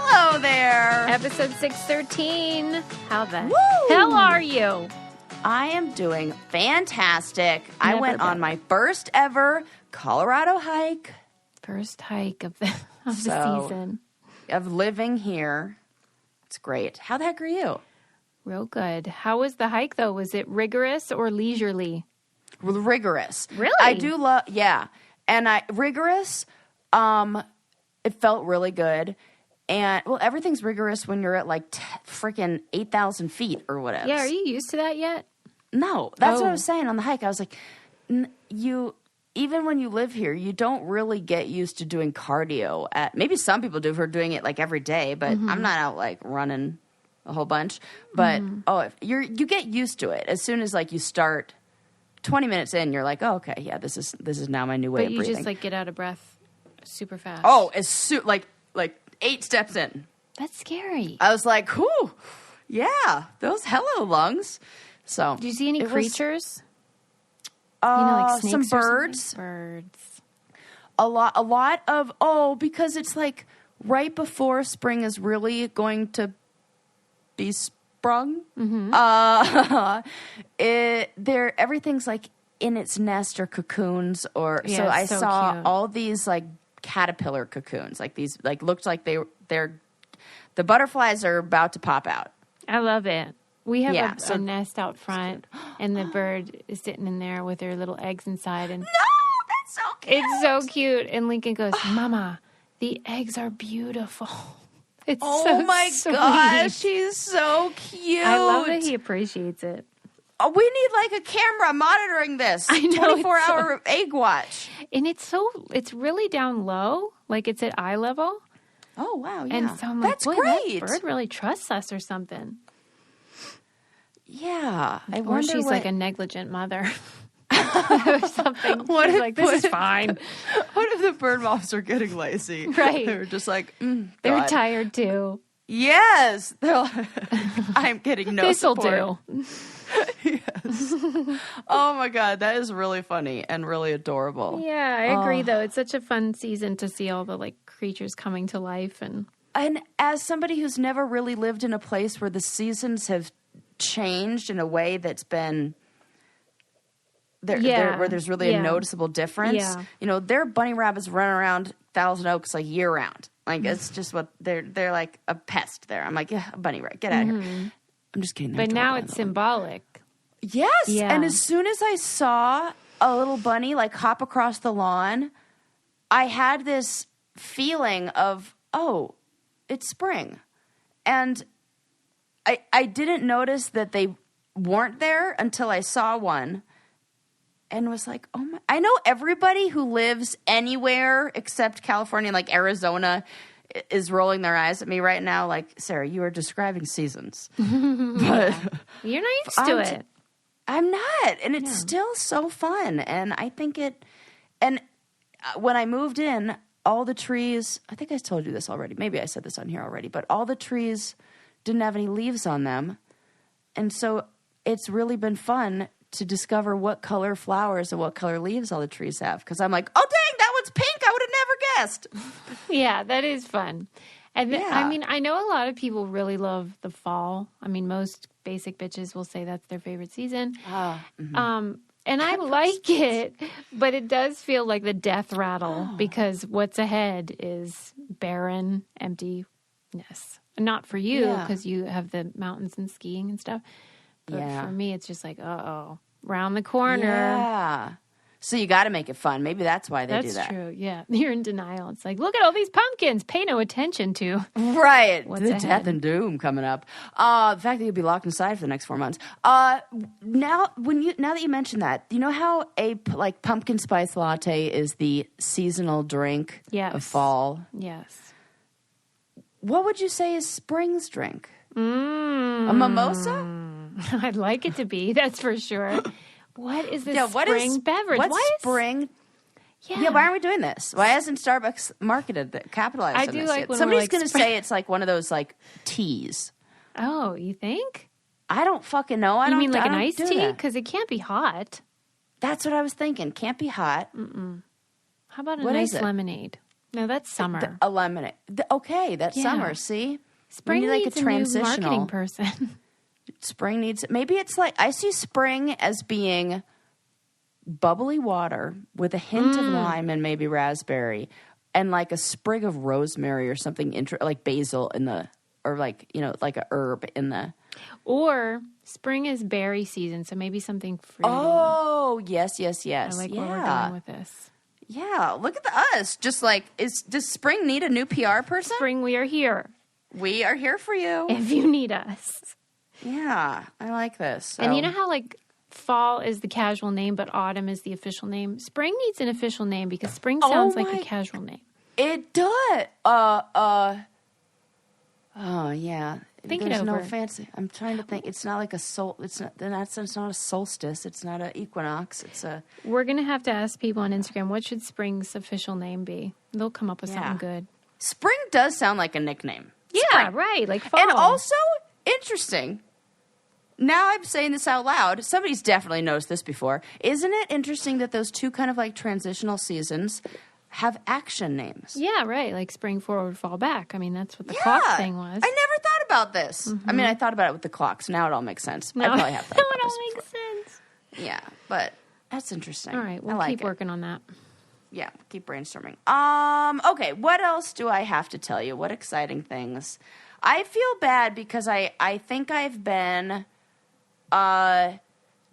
Hello there. Episode 613. How the Woo! hell are you? I am doing fantastic. I went on my first ever Colorado hike. First hike of the season. Of living here. It's great. How the heck are you? Real good. How was the hike, though? Was it rigorous or leisurely? Rigorous. Really? I do love, yeah. And rigorous, it felt really good. And, well, everything's rigorous when you're at like freaking 8,000 feet or whatever. Yeah, are you used to that yet? No, that's what I was saying on the hike. I was like, even when you live here, you don't really get used to doing cardio. Maybe some people do for doing it like every day, but I'm not out like running a whole bunch. But you get used to it as soon as like you start. 20 minutes in, you're like, oh, okay, yeah, this is now my new way of breathing. But you just like get out of breath super fast. Oh, like 8 steps in. That's scary. I was like, whew, yeah, those hello lungs. So, did you see any creatures? Like snakes some birds. Birds. A lot of because it's like right before spring is really going to be sprung. Everything's like in its nest or cocoons so I saw cute. All these like caterpillar cocoons, like these like looked like they're the butterflies are about to pop out. I love it. We have a nest out front, and the bird is sitting in there with her little eggs inside. And no, that's so cute. It's so cute. And Lincoln goes, "Mama, the eggs are beautiful." It's so my sweet. gosh, he's so cute. I love that he appreciates it. Oh, we need like a camera monitoring this. I know, 24-hour egg watch. And it's really down low, like it's at eye level. Oh wow, yeah. And so I'm that's like, great. That bird really trusts us or something. Yeah, or she's like a negligent mother. Or something. What She's if, like, this is fine. What if the bird moms are getting lazy? Right. They were just like, they're tired too. Yes. They're like, I'm getting no This'll support. do. Yes. Oh my God. That is really funny and really adorable. Yeah, I agree though. It's such a fun season to see all the like creatures coming to life. And as somebody who's never really lived in a place where the seasons have changed in a way that's been where there's really a noticeable difference. Yeah. You know, there are bunny rabbits running around Thousand Oaks like year round. Like it's just what they're like a pest there. I'm like, yeah, a bunny rabbit, get out of here. I'm just kidding. But now it's symbolic. Yes. Yeah. And as soon as I saw a little bunny like hop across the lawn, I had this feeling of, oh, it's spring. And I didn't notice that they weren't there until I saw one. And was like, oh my! I know everybody who lives anywhere except California, like Arizona, is rolling their eyes at me right now. Like, Sarah, you are describing seasons, but you're not used to it. I'm not, and it's still so fun. And I think it. And when I moved in, all the trees. I think I told you this already. Maybe I said this on here already. But all the trees didn't have any leaves on them, and so it's really been fun to discover what color flowers and what color leaves all the trees have. Because I'm like, oh, dang, that one's pink. I would have never guessed. Yeah, that is fun. And I mean, I know a lot of people really love the fall. I mean, most basic bitches will say that's their favorite season. And I like it, but it does feel like the death rattle because what's ahead is barren emptiness. Not for you because you have the mountains and skiing and stuff. But for me, it's just like, round the corner. Yeah. So you got to make it fun. Maybe that's why they do that. That's true. Yeah. You're in denial. It's like, look at all these pumpkins. Pay no attention to. Right. What's the ahead. Death and doom coming up. The fact that you'll be locked inside for the next 4 months. Now that you mention that, you know how a pumpkin spice latte is the seasonal drink of fall? Yes. What would you say is spring's drink? A mimosa? I'd like it to be, that's for sure. What is this spring beverage? What's spring? Yeah, why aren't we doing this? Why hasn't Starbucks marketed that, capitalized on this yet? Somebody's going to say it's like one of those like teas. Oh, you think? I don't fucking know. You mean like an iced tea? Because it can't be hot. That's what I was thinking. Can't be hot. Mm-mm. How about a nice lemonade? No, that's summer. A lemonade. Okay, that's summer. See, spring we need needs a new marketing person. Spring needs. Maybe it's like I see spring as being bubbly water with a hint of lime and maybe raspberry, and like a sprig of rosemary or something like basil in the, or like like a herb in the. Or spring is berry season, so maybe something fruity. Oh yes. I like where we're going with this. Yeah, look at us. Just like, does spring need a new PR person? Spring, we are here. We are here for you. If you need us. Yeah, I like this. So. And you know how like fall is the casual name, but autumn is the official name? Spring needs an official name because spring sounds like a casual name. It does. Oh, yeah. Think There's it over. no fancy. I'm trying to think. It's not like a It's not a solstice. It's not an equinox. We're gonna have to ask people on Instagram, what should spring's official name be? They'll come up with something good. Spring does sound like a nickname. Yeah, spring. right. Like fall. And also interesting. Now I'm saying this out loud. Somebody's definitely noticed this before. Isn't it interesting that those two kind of like transitional seasons have action names? Yeah, right. Like spring forward, fall back. I mean, that's what the clock thing was. I never thought about this. I mean, I thought about it with the clocks. Now it all makes sense. I probably have thought about it all this makes sense. Yeah, but that's interesting. All right, we'll keep working on that. Yeah, keep brainstorming. Okay, what else do I have to tell you? What exciting things? I feel bad because I think I've been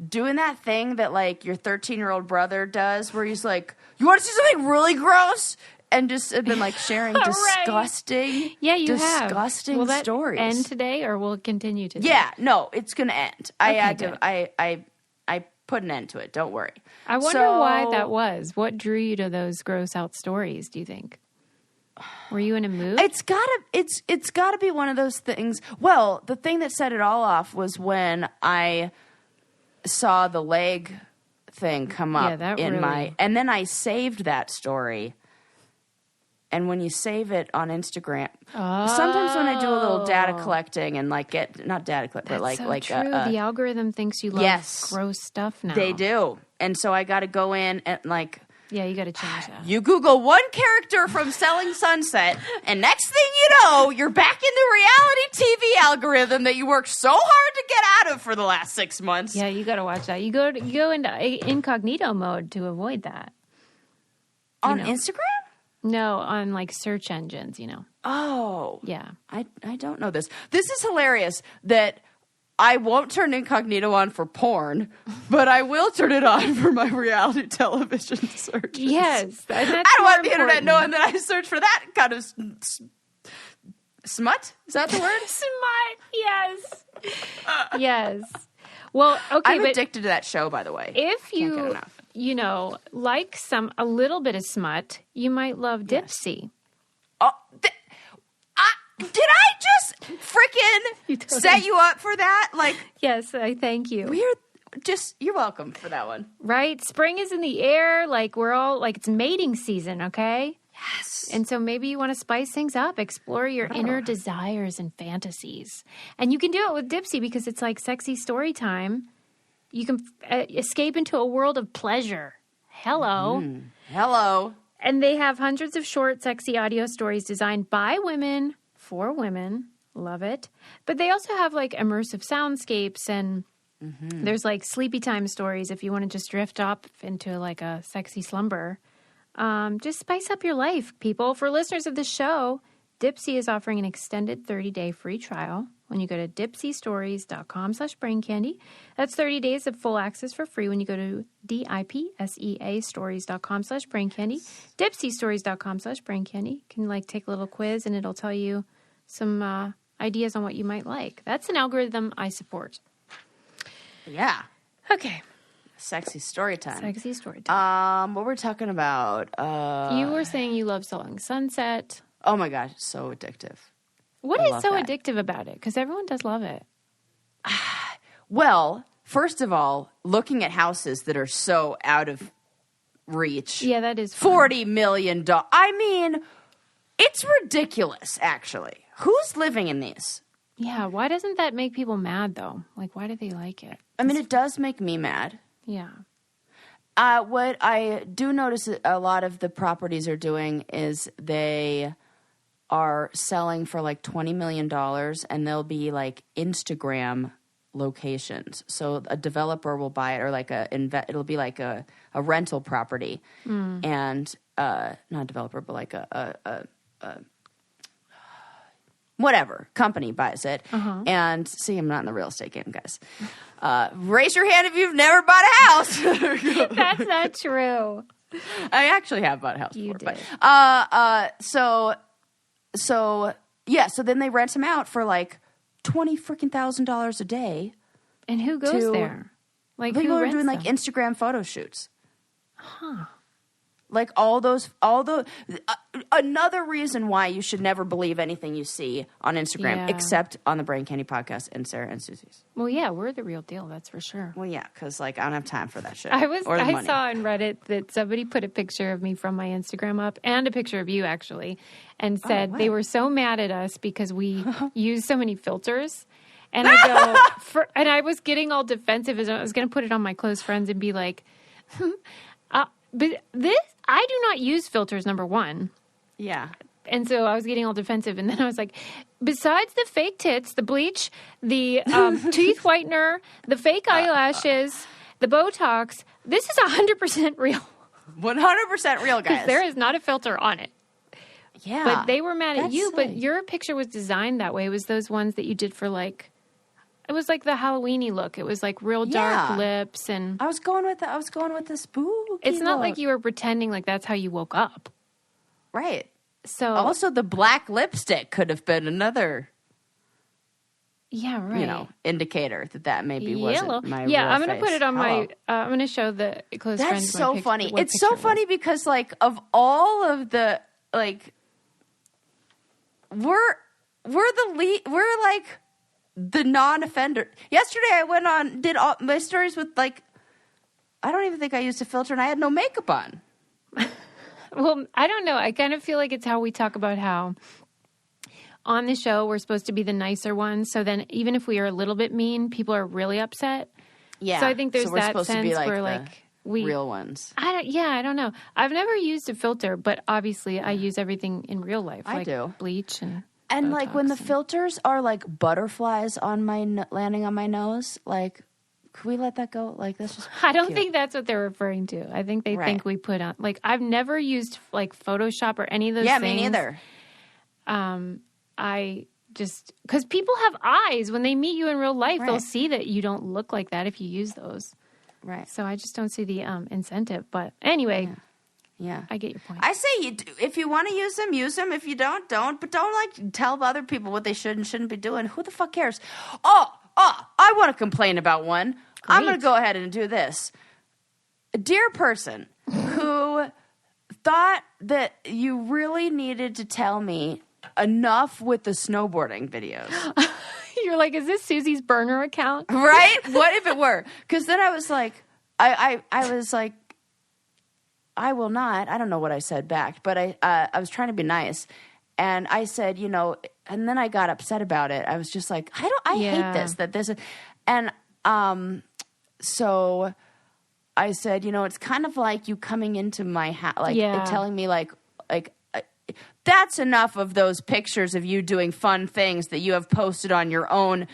doing that thing that like your 13-year-old brother does where he's like, you want to see something really gross? And just have been like sharing disgusting, disgusting stories. Will that end today or will it continue today? Yeah, no, it's going to end. I put an end to it. Don't worry. I wonder why that was. What drew you to those gross out stories, do you think? Were you in a mood? It's gotta be one of those things. Well, the thing that set it all off was when I saw the leg thing come up and then I saved that story. And when you save it on Instagram, sometimes when I do a little data collecting and like not data collecting, but like true. The algorithm thinks you love gross stuff now. They do. And so I got to go in and like. Yeah, you got to change that. You Google one character from Selling Sunset, and next thing you know, you're back in the reality TV algorithm that you worked so hard to get out of for the last 6 months. Yeah, you got to watch that. You go into incognito mode to avoid that. On Instagram? No, on like search engines, Oh. Yeah. I don't know this. This is hilarious that I won't turn incognito on for porn, but I will turn it on for my reality television searches. Yes. I don't want the internet knowing that I search for that kind of smut. Is that the word? Smut. Yes. Yes. Well, okay. I'm addicted to that show, by the way. If you, like a little bit of smut, you might love Dipsy. Oh, did I just freaking set you up for that? Like, yes, I thank you. You're welcome for that one. Right? Spring is in the air. Like, we're all, like, it's mating season, okay? Yes. And so maybe you want to spice things up, explore your inner desires and fantasies. And you can do it with Dipsy because it's like sexy story time. You can escape into a world of pleasure. Hello. Hello. And they have hundreds of short, sexy audio stories designed by women for women. Love it. But they also have like immersive soundscapes and there's like sleepy time stories if you want to just drift up into like a sexy slumber. Just spice up your life, people. For listeners of the show, Dipsy is offering an extended 30-day free trial when you go to dipsystories.com/braincandy. That's 30 days of full access for free when you go to dipseastories.com/braincandy. Dipsystories.com/braincandy. You can like take a little quiz and it'll tell you some ideas on what you might like. That's an algorithm I support. Yeah. Okay. Sexy story time. Sexy story time. What we're talking about? You were saying you love Selling Sunset. Oh my gosh, so addictive. What is so addictive about it? Because everyone does love it. Well, first of all, looking at houses that are so out of reach. Yeah, that is fun. $40 million. I mean, it's ridiculous, actually. Who's living in these? Yeah, why doesn't that make people mad, though? Like, why do they like it? I mean, it does make me mad. Yeah. What I do notice a lot of the properties are doing is they are selling for like $20 million, and they'll be like Instagram locations. So a developer will buy it, or like it'll be like a rental property, and not a developer, but like a whatever company buys it. And see, I'm not in the real estate game, guys. Raise your hand if you've never bought a house. That's not true. I actually have bought a house You before. did. But, so then they rent them out for like $20,000 a day. And who goes there? Like, people who are doing rents like them? Instagram photo shoots. Like all those, another reason why you should never believe anything you see on Instagram, except on the Brain Candy podcast and Sarah and Susie's. Well, yeah, we're the real deal. That's for sure. Well, yeah, because like I don't have time for that shit. I money. saw on Reddit that somebody put a picture of me from my Instagram up, and a picture of you actually, and said they were so mad at us because we use so many filters. And I go, and I was getting all defensive as I was going to put it on my close friends and be like, but I do not use filters, number one. Yeah. And so I was getting all defensive. And then I was like, besides the fake tits, the bleach, the teeth whitener, the fake eyelashes, the Botox, this is 100% real. 100% real, guys. There is not a filter on it. Yeah. But they were mad at you. silly. But your picture was designed that way. It was those ones that you did for like, it was like the Halloween-y look. It was like real dark lips. And I was going with the spooky it's not look. like you were pretending like that's how you woke up. Right. So Also, the black lipstick could have been another, yeah, right. indicator that maybe Yellow. wasn't my yeah, real I'm going to face. put it on Hello. my, I'm going to show the close That's friends. so my funny. what It's so picture it funny because, like, of all of the, like, we're the lead, we're like the non-offender. Yesterday I went on, did all my stories with, like, I don't even think I used a filter and I had no makeup on. Well, I don't know. I kind of feel like it's how we talk about how on the show we're supposed to be the nicer ones. So then even if we are a little bit mean, people are really upset. Yeah. So I think there's so we're that supposed sense to be like where the like we real ones. I don't know. I've never used a filter, but obviously I use everything in real life. I like do. Bleach and And like when the Botox filters are like butterflies on my landing on my nose, like, could we let that go? Like, that's just I don't cute. think that's what they're referring to. I think they Right. think we put on, like, I've never used like Photoshop or any of those Yeah, things. me neither. I just, because people have eyes. When they meet you in real life, they'll Right. see that you don't look like that if you use those. Right. So I just don't see the incentive. But anyway, Yeah. I get your point. I say if you want to use them, use them. If you don't. But don't like tell other people what they should and shouldn't be doing. Who the fuck cares? Oh, I want to complain about one. I'm going to go ahead and do this. A dear person who thought that you really needed to tell me enough with the snowboarding videos. You're like, is this Susie's burner account? Right? What if it were? Because then I was like, I was like, I will not. I don't know what I said back, but I was trying to be nice. And I said, and then I got upset about it. I was just like, I hate this, that this is, and, so I said, it's kind of like you coming into my house, like telling me like, that's enough of those pictures of you doing fun things that you have posted on your own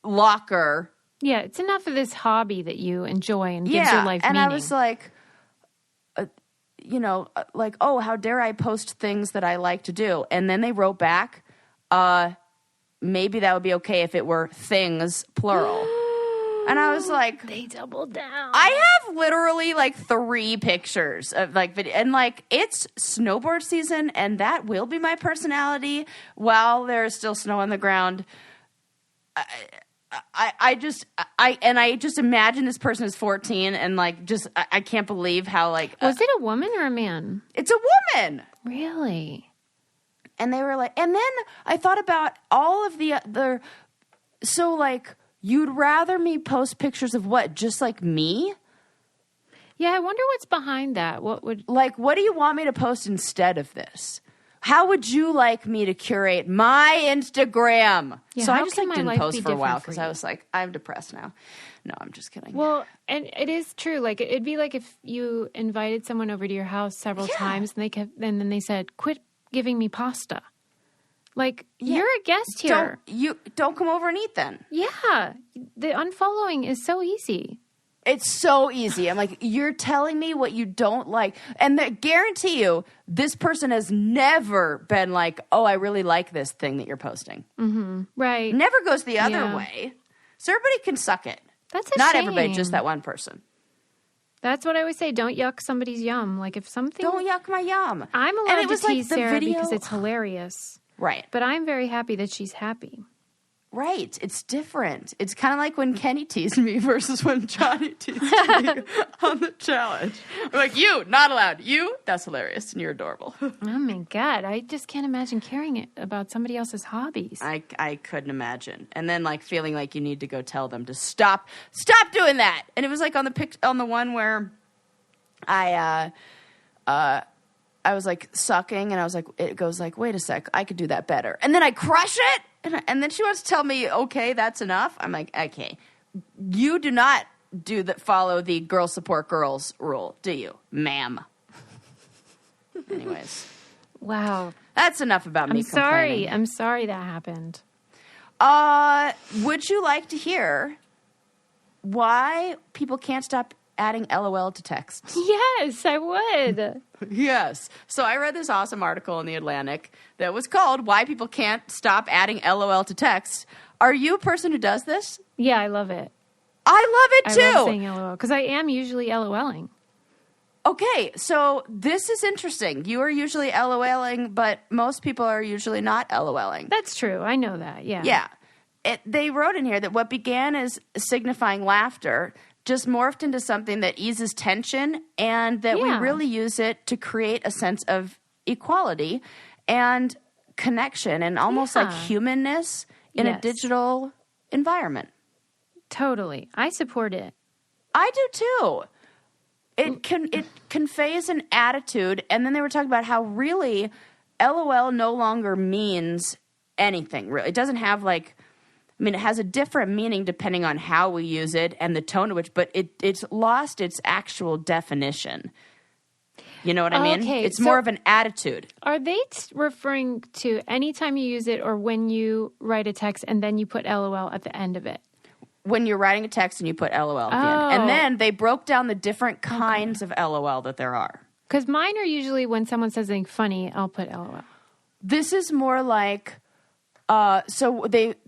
locker. Yeah, it's enough of this hobby that you enjoy and gives your life and meaning. I was like, like, oh, how dare I post things that I like to do? And then they wrote back, maybe that would be okay if it were things, plural. And I was like, they doubled down. I have literally like 3 pictures of like video, and like it's snowboard season, and that will be my personality while there's still snow on the ground. I just imagine this person is 14 and like I can't believe how like was it a woman or a man? It's a woman. Really? And they were like, and then I thought about all of the other, so like you'd rather me post pictures of what, just like me? Yeah, I wonder what's behind that. What do you want me to post instead of this? how would you like me to curate my Instagram? Yeah, so I just didn't post for a while because I was like, I'm depressed now. No, I'm just kidding. Well, and it is true. Like it'd be like if you invited someone over to your house several times and then they said, quit giving me pasta. Like you're a guest here. Don't come over and eat then. Yeah. The unfollowing is so easy. It's so easy. I'm like, you're telling me what you don't like. And I guarantee you, this person has never been like, oh, I really like this thing that you're posting. Mm-hmm. Right. Never goes the other way. So everybody can suck it. That's a Not shame. everybody, just that one person. That's what I always say. Don't yuck somebody's yum. Like if something... Don't yuck my yum. I'm allowed to tease Sarah because it's hilarious. Right. But I'm very happy that she's happy. Right. It's different. It's kind of like when Kenny teased me versus when Johnny teased me on the challenge. I'm like, you, not allowed. You, that's hilarious. And you're adorable. Oh, my God. I just can't imagine caring it about somebody else's hobbies. I couldn't imagine. And then, like, feeling like you need to go tell them to stop doing that. And it was like on the one where I was, like, sucking, and I was like, it goes like, wait a sec, I could do that better. And then I crush it. And then she wants to tell me, okay, that's enough. I'm like, okay, you do not follow the girl support girls rule, do you, ma'am? Anyways. Wow. That's enough about me complaining. I'm sorry that happened. Would you like to hear why people can't stop adding LOL to texts? Yes, I would. Yes. So I read this awesome article in The Atlantic that was called Why People Can't Stop Adding LOL to Text. Are you a person who does this? Yeah, I love it. I love it too. I love saying LOL because I am usually LOLing. Okay, so this is interesting. You are usually LOLing, but most people are usually not LOLing. That's true. I know that, yeah. Yeah. They wrote in here that what began as signifying laughter just morphed into something that eases tension, and that we really use it to create a sense of equality and connection and almost like humanness in a digital environment. Totally. I support it. I do too. It conveys an attitude, and then they were talking about how really LOL no longer means anything. Really, it doesn't have like... I mean, it has a different meaning depending on how we use it and the tone to which, but it's lost its actual definition. You know what I mean? Okay, it's more of an attitude. Are they referring to any time you use it or when you write a text and then you put LOL at the end of it? When you're writing a text and you put LOL at the end. And then they broke down the different kinds of LOL that there are. Because mine are usually when someone says something funny, I'll put LOL. This is more like... so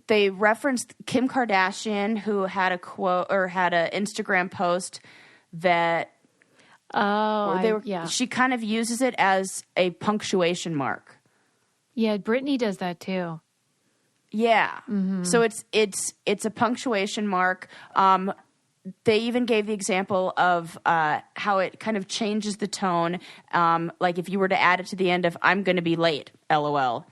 they referenced Kim Kardashian, who had a quote or had an Instagram post that she kind of uses it as a punctuation mark. Yeah, Brittany does that too. Yeah. Mm-hmm. So it's a punctuation mark. They even gave the example of how it kind of changes the tone. Like if you were to add it to the end of "I'm going to be late," LOL.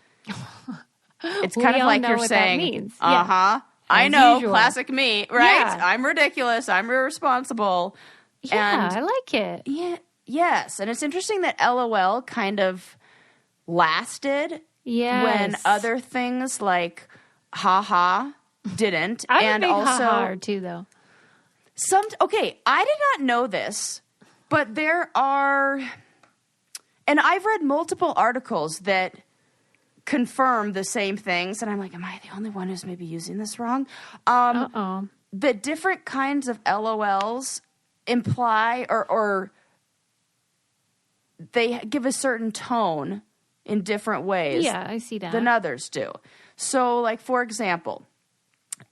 It's kind of like you're saying, I know, usual. Classic me, right? Yeah. I'm ridiculous. I'm irresponsible. Yeah, I like it. Yeah, yes. And it's interesting that LOL kind of lasted when other things like haha didn't. I'm a big haha too, though. I did not know this, but there are, and I've read multiple articles that confirm the same things, and I'm like, am I the only one who's maybe using this wrong? That different kinds of LOLs imply or they give a certain tone in different ways. Yeah, I see that. Than others do. So, like, for example,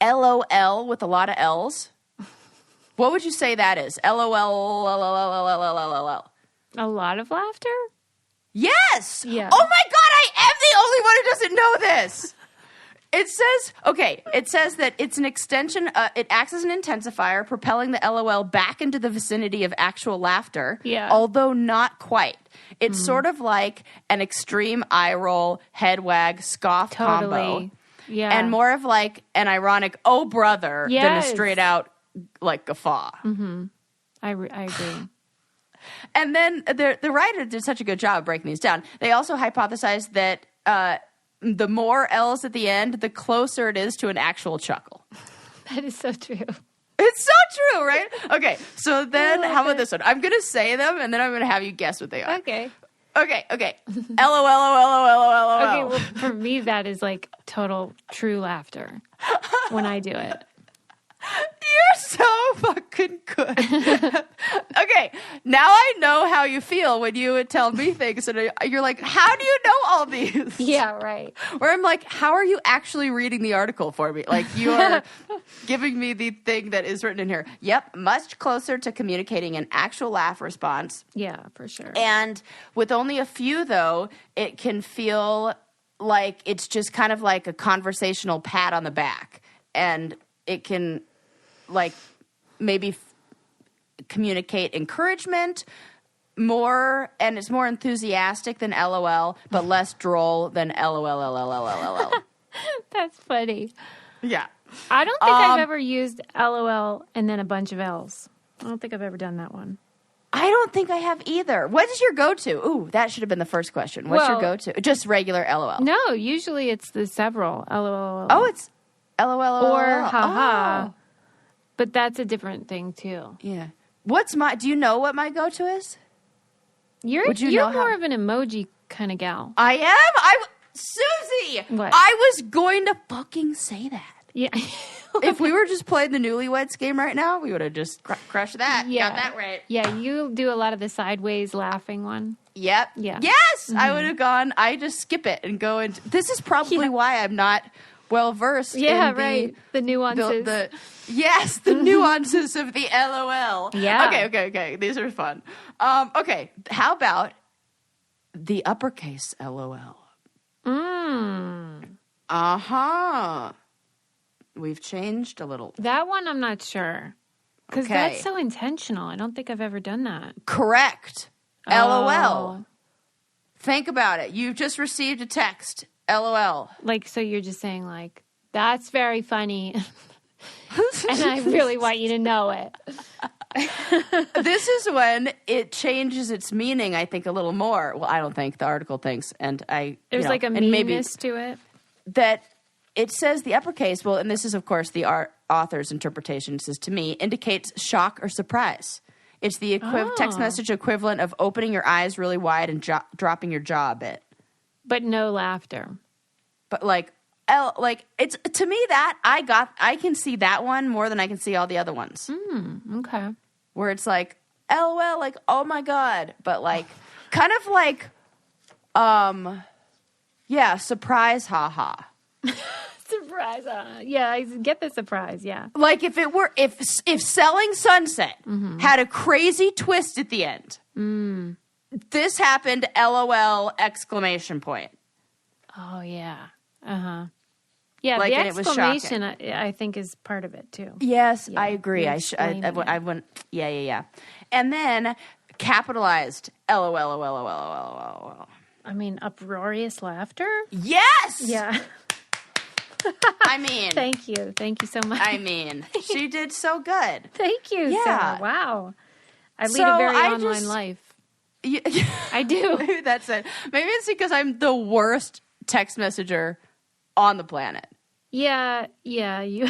LOL with a lot of L's. What would you say that is? LOL. A lot of laughter? Yes. Yeah. Oh my God, I am the only one who doesn't know this. It says that it's an extension, it acts as an intensifier, propelling the LOL back into the vicinity of actual laughter, although not quite. It's sort of like an extreme eye roll, head wag, scoff combo. Yeah. And more of like an ironic, oh brother, than a straight out like guffaw. Mm-hmm. I agree. And then the writer did such a good job breaking these down. They also hypothesized that the more L's at the end, the closer it is to an actual chuckle. That is so true. It's so true, right? Okay, so then how about this one? I'm going to say them, and then I'm going to have you guess what they are. Okay. Okay. LOL. Okay, well, for me, that is like total true laughter when I do it. You're so fucking good. Okay, now I know how you feel when you would tell me things, and you're like, how do you know all these? Yeah, right. Where I'm like, how are you actually reading the article for me? Like, you are giving me the thing that is written in here. Yep, much closer to communicating an actual laugh response. Yeah, for sure. And with only a few, though, it can feel like it's just kind of like a conversational pat on the back. And it can, like, maybe communicate encouragement more, and it's more enthusiastic than LOL, but less droll than LOL. That's funny. Yeah. I don't think I've ever used LOL and then a bunch of L's. I don't think I've ever done that one. I don't think I have either. What is your go-to? Ooh, that should have been the first question. What's your go-to? Just regular LOL. No, usually it's the several LOL. Oh, it's LOL. Or haha. Oh. But that's a different thing, too. Yeah. Do you know what my go-to is? You're more of an emoji kind of gal. I am? Susie! What? I was going to fucking say that. Yeah. If we were just playing the Newlyweds game right now, we would have just crushed that. Yeah. Got that right. Yeah, you do a lot of the sideways laughing one. Yep. Yeah. Yes! Mm-hmm. I would have gone, I just skip it and go into... This is probably why I'm not well-versed in the nuances. The nuances of the LOL. Yeah. Okay. These are fun. Okay, how about the uppercase LOL? Uh-huh. We've changed a little. That one I'm not sure. Because that's so intentional. I don't think I've ever done that. Correct. Oh. LOL. Think about it. You've just received a text. LOL. Like, so you're just saying, like, that's very funny. And I really want you to know it. This is when it changes its meaning, I think, a little more. Well, I don't think. The article thinks. And there's like a meanness to it. That it says the uppercase, well, and this is, of course, the author's interpretation, it says, to me, indicates shock or surprise. It's the text message equivalent of opening your eyes really wide and dropping your jaw a bit. But no laughter. But it's to me that I can see that one more than I can see all the other ones. Okay. Where it's like, LOL, like, oh my God. But like, kind of like, surprise, haha. Surprise, yeah, I get the surprise, yeah. Like if Selling Sunset had a crazy twist at the end. This happened, LOL, exclamation point. Oh, yeah. Uh-huh. Yeah, like, the and exclamation, I think, is part of it, too. Yes, yeah, I agree. I wouldn't. Yeah. And then capitalized, LOL. I mean, uproarious laughter? Yes! Yeah. I mean. Thank you so much. I mean, she did so good. Thank you, yeah. Sarah. Wow. I lead a very online life. I do. Maybe that's it. Maybe it's because I'm the worst text messenger on the planet. Yeah, you.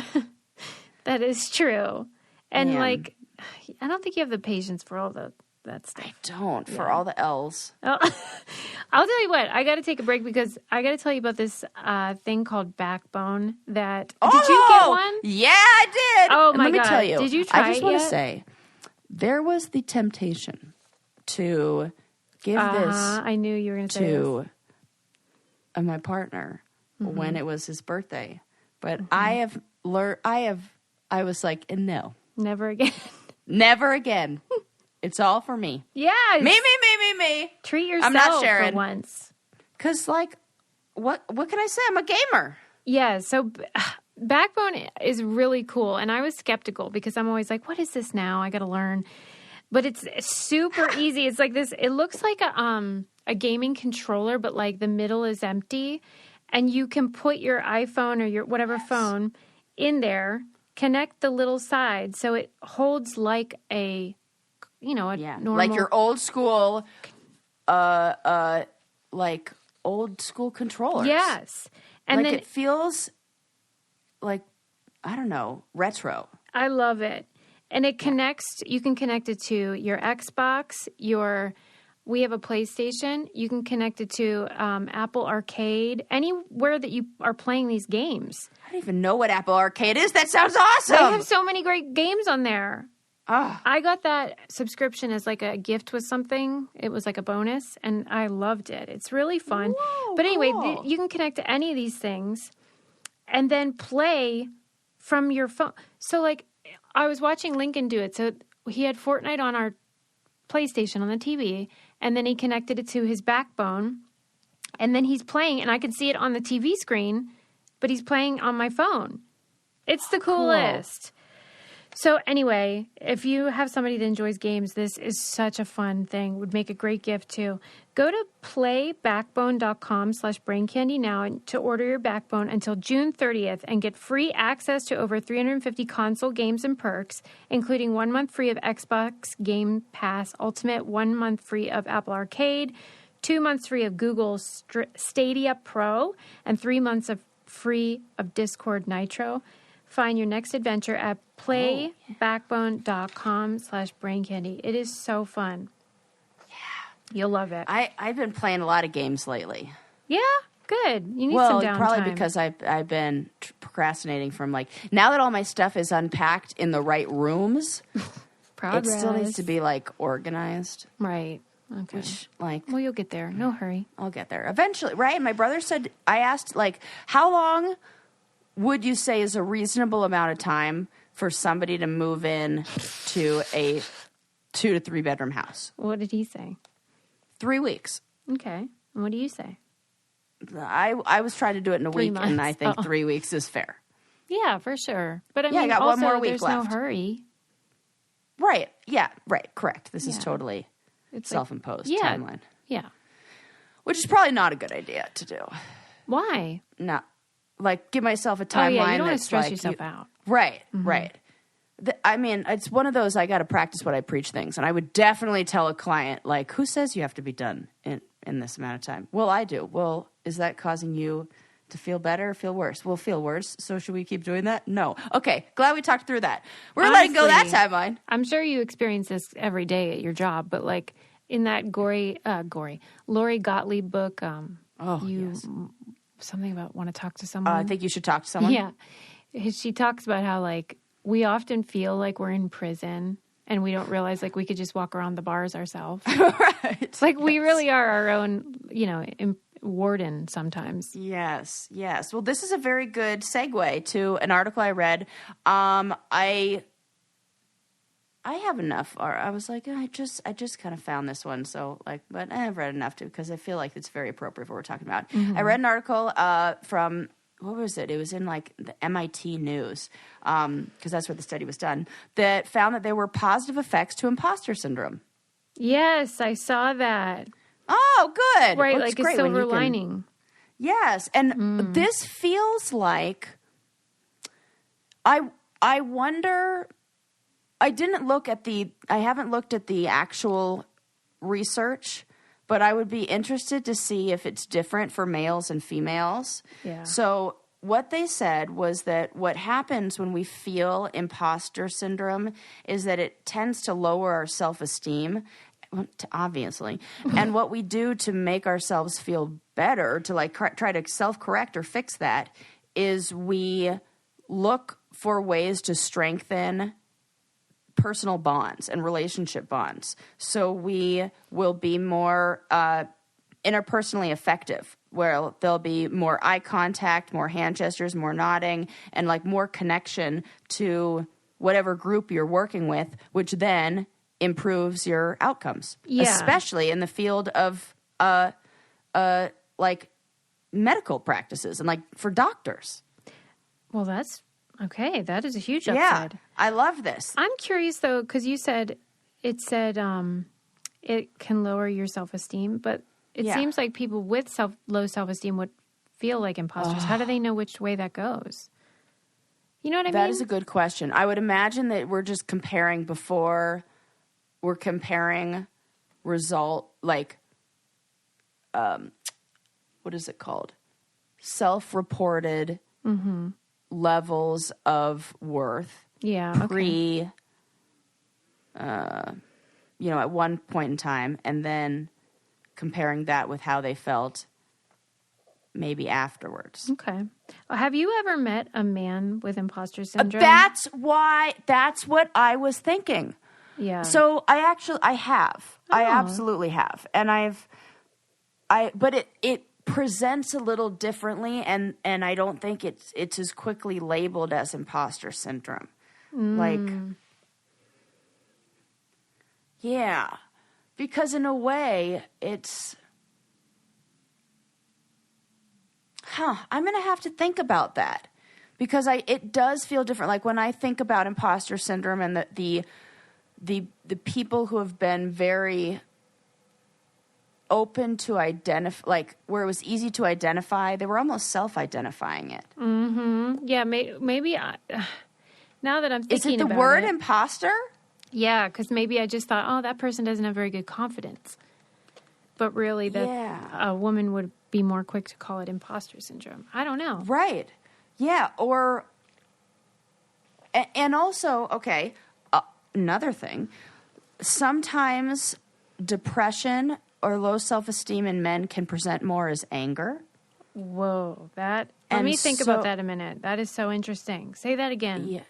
That is true. And like, I don't think you have the patience for all that stuff. I don't for all the L's. Oh, I'll tell you what. I got to take a break because I got to tell you about this thing called Backbone. Did you get one? Yeah, I did. Oh my God! Let me tell you. Did you try it? I just want to say there was the temptation to give this. I knew you were going to say this. To my partner when it was his birthday, but I was like, no, never again. Never again. It's all for me. Yeah. Me. Treat yourself I'm not sharing. For once. Because, like, what can I say? I'm a gamer. Yeah, so Backbone is really cool. And I was skeptical because I'm always like, what is this now? I got to learn. But it's super easy. It's like this. It looks like a gaming controller, but, like, the middle is empty. And you can put your iPhone or your whatever phone in there, connect the little side so it holds like a normal. Like your old school, like old school controllers. Yes. And like then it feels like, I don't know, retro. I love it. And it connects, you can connect it to your Xbox, we have a PlayStation. You can connect it to Apple Arcade, anywhere that you are playing these games. I don't even know what Apple Arcade is. That sounds awesome. They have so many great games on there. Oh. I got that subscription as like a gift with something. It was like a bonus, and I loved it. It's really fun. Whoa, but anyway, cool. You can connect to any of these things and then play from your phone. So like I was watching Lincoln do it. So he had Fortnite on our PlayStation on the TV, and then he connected it to his backbone, and then he's playing, and I can see it on the TV screen, but he's playing on my phone. It's the coolest. Cool. So anyway, if you have somebody that enjoys games, this is such a fun thing. Would make a great gift too. Go to playbackbone.com/braincandy now to order your Backbone until June 30th and get free access to over 350 console games and perks, including 1 month free of Xbox Game Pass Ultimate, 1 month free of Apple Arcade, 2 months free of Google Stadia Pro, and 3 months of free of Discord Nitro. Find your next adventure at playbackbone.com/braincandy. It is so fun. Yeah. You'll love it. I've been playing a lot of games lately. Yeah, good. You need some downtime. Probably because I've been procrastinating from like, now that all my stuff is unpacked in the right rooms, Progress. It still needs to be like organized. Right. Okay. Which, like, well, you'll get there. No hurry. I'll get there eventually, right? My brother said, I asked, like, how long would you say is a reasonable amount of time for somebody to move in to a 2 to 3 bedroom house? What did he say? 3 weeks. Okay. And what do you say? I was trying to do it in a 3 week, months. and I think 3 weeks is fair. Yeah, for sure. But I I mean, got also, one more week there's left. no hurry. Right. Yeah. Right. Correct. This is totally It's self-imposed like, timeline. Yeah. Which is probably not a good idea to do. Why? No. Like, give myself a timeline. Oh, yeah, you don't want to that's stress like yourself out. Right. Mm-hmm. Right. I mean, it's one of those I got to practice what I preach things. And I would definitely tell a client, like, who says you have to be done in this amount of time? Well, I do. Well, is that causing you to feel better or feel worse? Well, feel worse. So should we keep doing that? No. Okay. Glad we talked through that. We're letting go that timeline. I'm sure you experience this every day at your job, but like in that Lori Gottlieb book, yes. Something about want to talk to someone. I think you should talk to someone. Yeah. She talks about how like we often feel like we're in prison and we don't realize like we could just walk around the bars ourselves. Right. It's like we really are our own, warden sometimes. Yes. Well, this is a very good segue to an article I read. I have enough. Or I was like, I just kind of found this one. So like, but I've read enough to because I feel like it's very appropriate for what we're talking about. Mm-hmm. I read an article from. What was it? It was in like the MIT News, because that's where the study was done, that found that there were positive effects to imposter syndrome. Yes, I saw that. Oh, good. Right, like a silver lining. Yes, and this feels like, I wonder, I haven't looked at the actual research, but I would be interested to see if it's different for males and females. Yeah. So what they said was that what happens when we feel imposter syndrome is that it tends to lower our self-esteem, obviously. And what we do to make ourselves feel better, to like try to self-correct or fix that, is we look for ways to strengthen personal bonds and relationship bonds. So we will be more interpersonally effective, where there'll be more eye contact, more hand gestures, more nodding, and like more connection to whatever group you're working with, which then improves your outcomes, especially in the field of like medical practices and like for doctors. Well, that's okay. That is a huge upside. Yeah, I love this. I'm curious though, because you said it can lower your self-esteem, but it seems like people with low self-esteem would feel like imposters. How do they know which way that goes? You know what I mean? That is a good question. I would imagine that we're just comparing before we're comparing what is it called? Self-reported levels of worth. Yeah. At one point in time, and then comparing that with how they felt maybe afterwards. Okay. Have you ever met a man with imposter syndrome? That's what I was thinking. Yeah. So I have. Oh. I absolutely have. And but it presents a little differently, and I don't think it's as quickly labeled as imposter syndrome. Yeah. Because in a way, it's... I'm going to have to think about that. Because it does feel different. Like when I think about imposter syndrome and the people who have been very open to identify, like where it was easy to identify, they were almost self-identifying it. Mm-hmm. Yeah, maybe now that I'm thinking about it. Is it the word imposter? Yeah, because maybe I just thought, oh, that person doesn't have very good confidence. But really, a woman would be more quick to call it imposter syndrome. I don't know. Right. Yeah, and also, okay, another thing, sometimes depression or low self-esteem in men can present more as anger. Whoa, let me think about that a minute. That is so interesting. Say that again. Yeah.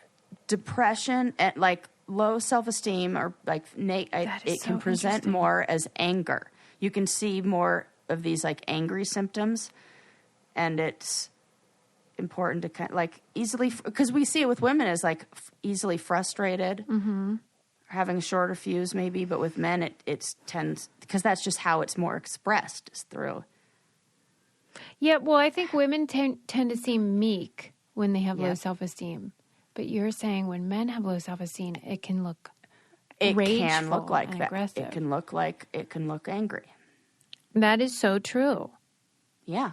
Depression and like low self-esteem or like it can present more as anger. You can see more of these like angry symptoms, and it's important to kind of like easily, because we see it with women as like easily frustrated, having a shorter fuse maybe, but with men it tends, because that's just how it's more expressed, is through. Yeah, well, I think women tend to seem meek when they have low self-esteem. But you're saying when men have low self-esteem, it can look like that. Aggressive. It can look angry. That is so true. Yeah.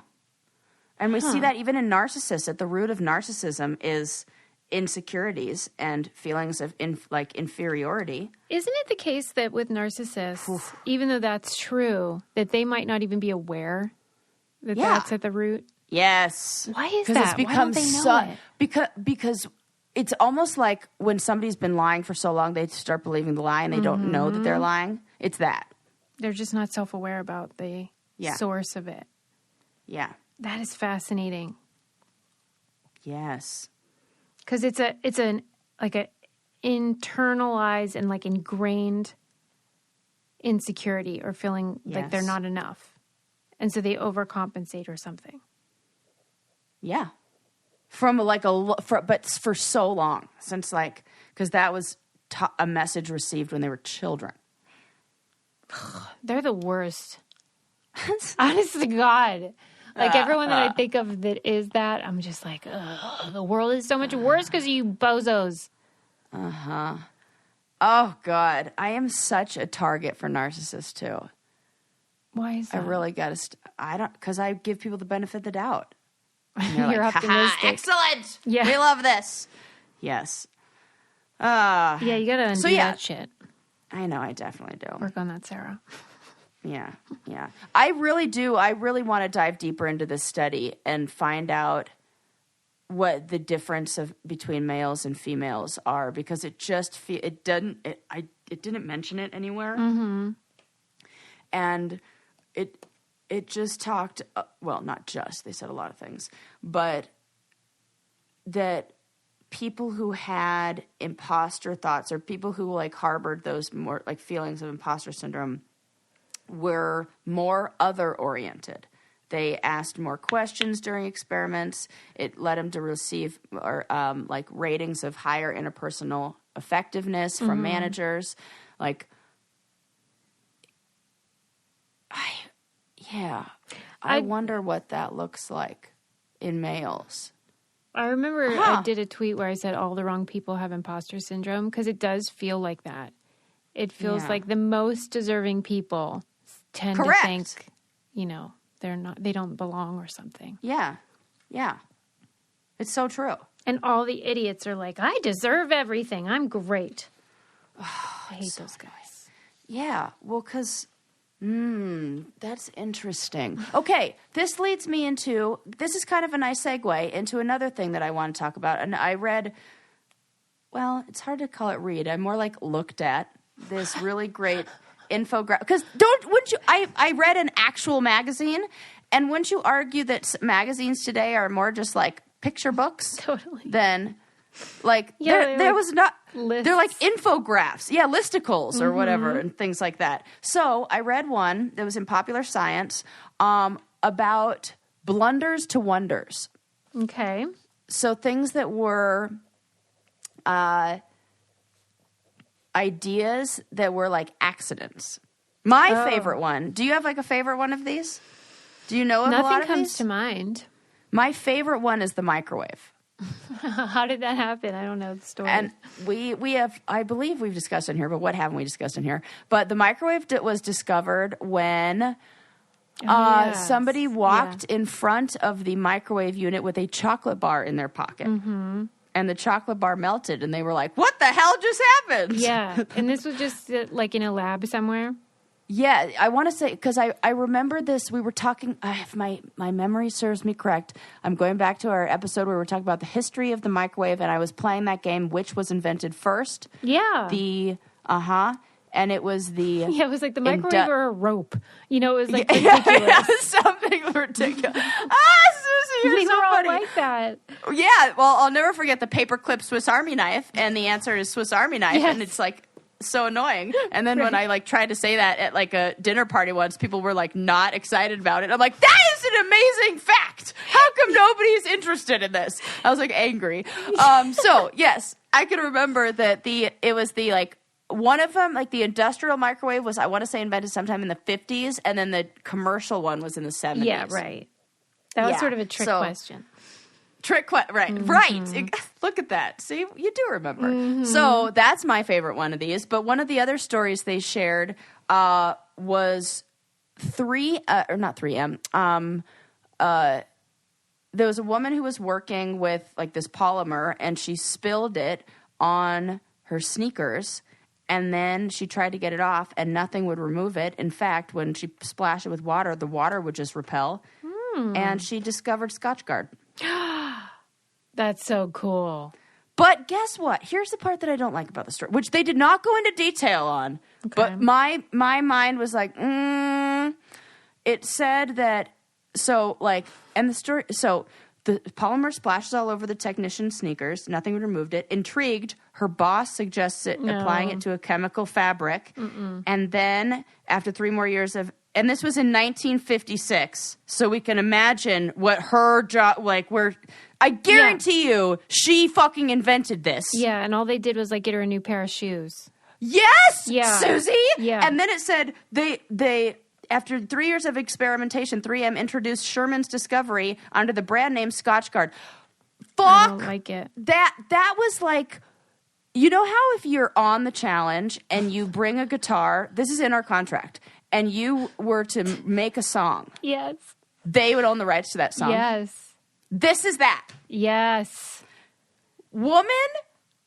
And we see that even in narcissists. At the root of narcissism is insecurities and feelings of inferiority. Isn't it the case that with narcissists, even though that's true, that they might not even be aware that that's at the root? Yes. Why is that? Why don't they know it? Because it's almost like when somebody's been lying for so long, they start believing the lie and they don't know that they're lying. It's that. They're just not self-aware about the source of it. Yeah. That is fascinating. Yes. Because it's an internalized and like ingrained insecurity or feeling like they're not enough. And so they overcompensate or something. Yeah. But for so long, since because that was a message received when they were children. They're the worst. Honest to God. Like everyone that I think of that is that, I'm just like, ugh, the world is so much worse because of you bozos. Uh-huh. Oh, God. I am such a target for narcissists, too. Why is that? I really got to... because I give people the benefit of the doubt. You're like, optimistic. Excellent. Yeah. We love this. Yes. Yeah, you got to undo that shit. I know, I definitely do. Work on that, Sarah. Yeah. I really do. I really want to dive deeper into this study and find out what the difference between males and females are, because it just it didn't mention it anywhere. Mm-hmm. And it just talked, well, not just, they said a lot of things, but that people who had imposter thoughts or people who harbored those more feelings of imposter syndrome were more other-oriented. They asked more questions during experiments. It led them to receive ratings of higher interpersonal effectiveness from managers. I wonder what that looks like in males. I remember I did a tweet where I said all the wrong people have imposter syndrome, because it does feel like that. It feels like the most deserving people tend to think, they don't belong or something. Yeah. It's so true. And all the idiots are like, I deserve everything. I'm great. I hate those guys. Yeah, well, because that's interesting. Okay, this leads me into, this is kind of a nice segue into another thing that I want to talk about. And I read, well, it's hard to call it read. I more like looked at this really great infographic. Because wouldn't you, I read an actual magazine, and wouldn't you argue that magazines today are more just like picture books? Totally. Than... Like, there was not, lists. They're like infographics, listicles or whatever, and things like that. So I read one that was in Popular Science about blunders to wonders. Okay. So things that were ideas that were like accidents. My favorite one. Do you have like a favorite one of these? Do you know of a lot of these? Nothing comes to mind. My favorite one is the microwave. How did that happen? I don't know the story. And we have, I believe we've discussed in here, but what haven't we discussed in here? But the microwave was discovered when somebody walked in front of the microwave unit with a chocolate bar in their pocket. Mm-hmm. And the chocolate bar melted, and they were like, what the hell just happened? Yeah. And this was just like in a lab somewhere? Yeah, I want to say, because I remember this, we were talking, if my memory serves me correct, I'm going back to our episode where we were talking about the history of the microwave, and I was playing that game, which was invented first. Yeah. And it was the... Yeah, it was like the microwave or a rope. You know, it was like ridiculous. Something ridiculous. Susie, you're so funny. All like that. Yeah, well, I'll never forget the paperclip Swiss Army knife, and the answer is Swiss Army knife, and it's like... so annoying. And then when I like tried to say that at like a dinner party once, people were like not excited about it. I'm like, that is an amazing fact. How come nobody's interested in this? I was like angry. So yes, I can remember that it was the like one of them, like the industrial microwave was, I want to say, invented sometime in the 50s, and then the commercial one was in the 70s. Yeah, right. That was sort of a trick question. Right, right. Look at that. See, you do remember. Mm-hmm. So that's my favorite one of these. But one of the other stories they shared was there was a woman who was working with like this polymer, and she spilled it on her sneakers, and then she tried to get it off, and nothing would remove it. In fact, when she splashed it with water, the water would just repel, and she discovered Scotchgard. That's so cool. But guess what? Here's the part that I don't like about the story, which they did not go into detail on. Okay. But my mind was like, it said that, and the story, so the polymer splashes all over the technician's sneakers. Nothing removed it. Intrigued, her boss suggests applying it to a chemical fabric. Mm-mm. And then after 3 more years and this was in 1956, so we can imagine what her job, I guarantee you, she fucking invented this. Yeah, and all they did was, get her a new pair of shoes. Yes, Susie! Yeah. And then it said they after 3 years of experimentation, 3M introduced Sherman's discovery under the brand name Scotchgard. Fuck! I don't like it. That was like... You know how if you're on the challenge and you bring a guitar, this is in our contract, and you were to make a song. Yes. They would own the rights to that song. Yes. This is that. Yes. Woman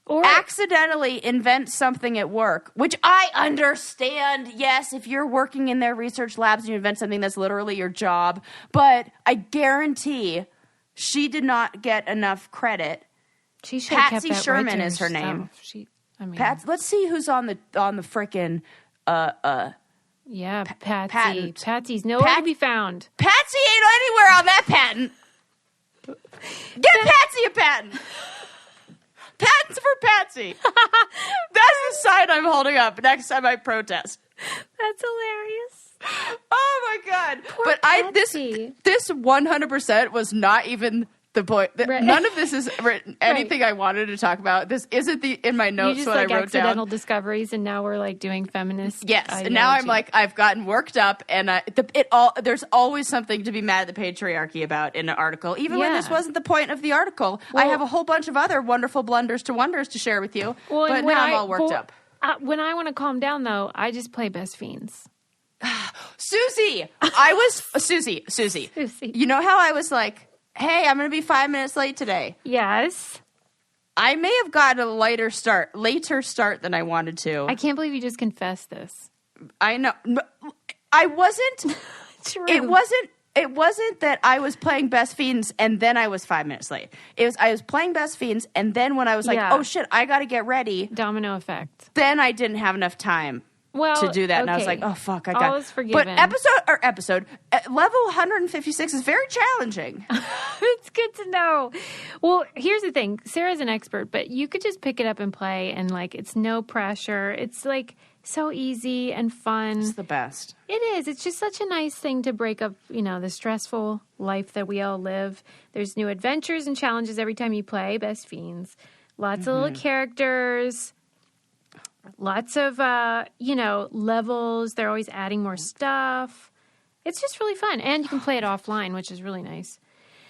accidentally invents something at work, which I understand. Yes, if you're working in their research labs and you invent something, that's literally your job. But I guarantee she did not get enough credit. She should Patsy Sherman is her name. Let's see who's on the frickin' yeah, Patsy. Patent. Patsy's nowhere to be found. Patsy ain't anywhere on that patent. Get Patsy a patent. Patents for Patsy. That's the sign I'm holding up next time I protest. That's hilarious. Oh my god! Poor Patsy. This 100% was not even the point. Right. None of this is anything I wanted to talk about. This isn't in my notes. You just what I wrote accidental down. Discoveries, and now we're doing feminist. Yes, ideology. And now I'm I've gotten worked up, and there's always something to be mad at the patriarchy about in an article, even when this wasn't the point of the article. Well, I have a whole bunch of other wonderful blunders to wonders to share with you, but now I'm all worked up. When I want to calm down, though, I just play Best Fiends. Susie, Susie. You know how I was like, hey, I'm going to be 5 minutes late today. Yes. I may have gotten a later start than I wanted to. I can't believe you just confessed this. I know. I wasn't. True. It wasn't that I was playing Best Fiends and then I was 5 minutes late. I was playing Best Fiends and then when I was like, oh shit, I got to get ready. Domino effect. Then I didn't have enough time to do that. And I was like, oh fuck, I got. All is forgiven. But episode level 156 is very challenging. It's good to know. Well, here's the thing. Sarah's an expert, but you could just pick it up and play and like, it's no pressure. It's like so easy and fun. It's the best. It is. It's just such a nice thing to break up, the stressful life that we all live. There's new adventures and challenges every time you play Best Fiends. Lots of little characters. Lots of, levels. They're always adding more stuff. It's just really fun. And you can play it offline, which is really nice.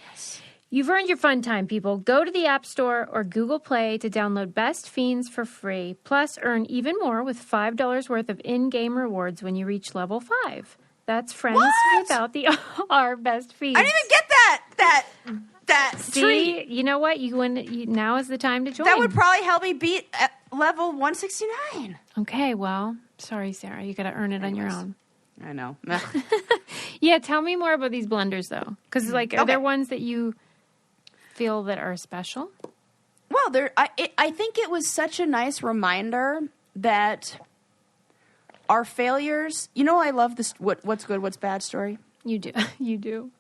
Yes. You've earned your fun time, people. Go to the App Store or Google Play to download Best Fiends for free. Plus, earn even more with $5 worth of in-game rewards when you reach level 5. That's friends without the R. Best Fiends. I didn't even get that treat. You know what? Now is the time to join. That would probably help me beat level 169. Okay, well, sorry, Sarah. You got to earn it on your own. I know. Yeah, tell me more about these blunders, though. Because, are there ones that you feel that are special? Well, I think it was such a nice reminder that our failures... I love this what's good, what's bad story. You do. You do.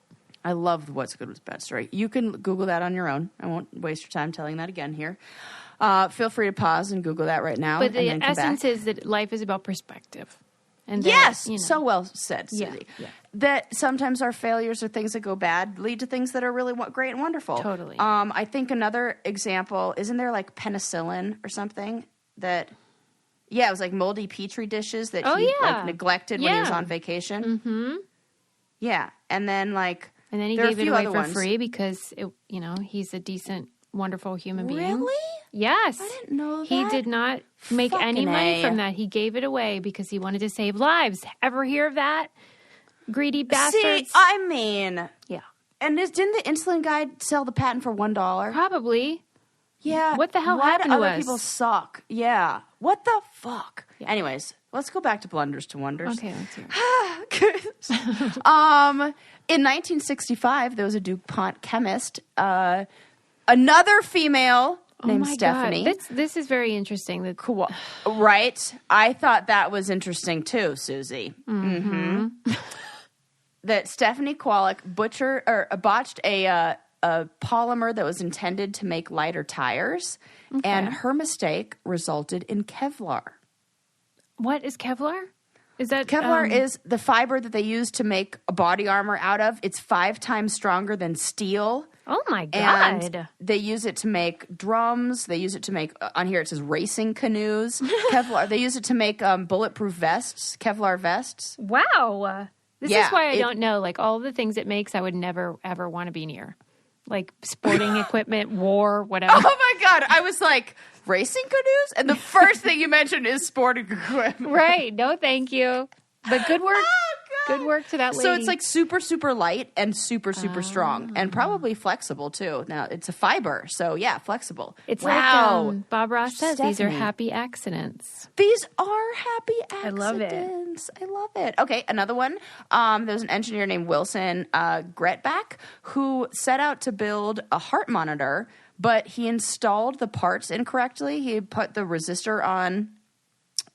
I love the what's good, what's bad story. You can Google that on your own. I won't waste your time telling that again here. Feel free to pause and Google that right now. But the essence is that life is about perspective. And yes, so well said, Susie. Yeah. That sometimes our failures or things that go bad lead to things that are really great and wonderful. Totally. I think another example, isn't there like penicillin or something that... Yeah, it was like moldy Petri dishes that he neglected when he was on vacation. Mm-hmm. Yeah, and then And then he gave it away for free because, he's a decent, wonderful human being. Really? Yes. I didn't know that. He did not make any money from that. He gave it away because he wanted to save lives. Ever hear of that? Greedy bastards. See, yeah. And didn't the insulin guy sell the patent for $1? Probably. Yeah. What the hell happened to us? Other people suck. Yeah. What the fuck? Yeah. Anyways, let's go back to Blunders to Wonders. Okay, let's hear it. In 1965, there was a DuPont chemist, another female named Stephanie. God. This is very interesting. Cool. Right? I thought that was interesting too, Susie. Mm-hmm. That Stephanie Kwolek botched a polymer that was intended to make lighter tires, and her mistake resulted in Kevlar. What is Kevlar? Is that Kevlar is the fiber that they use to make a body armor out of. It's 5 times stronger than steel. Oh my God. And they use it to make drums. They use it to make, on here it says racing canoes. Kevlar. They use it to make bulletproof vests, Kevlar vests. Wow. This is why I don't know. All the things it makes, I would never, ever want to be near. Like sporting equipment, war, whatever. Oh my God. I was like, racing canoes? And the first thing you mentioned is sporting equipment. Right. No, thank you. But good work. Good work to that lady. So it's like super, super light and super, super strong and probably flexible too. Now it's a fiber. So yeah, flexible. It's like Bob Ross says, these are happy accidents. These are happy accidents. I love it. I love it. Okay, another one. There was an engineer named Wilson Gretbach who set out to build a heart monitor, but he installed the parts incorrectly. He put the resistor on.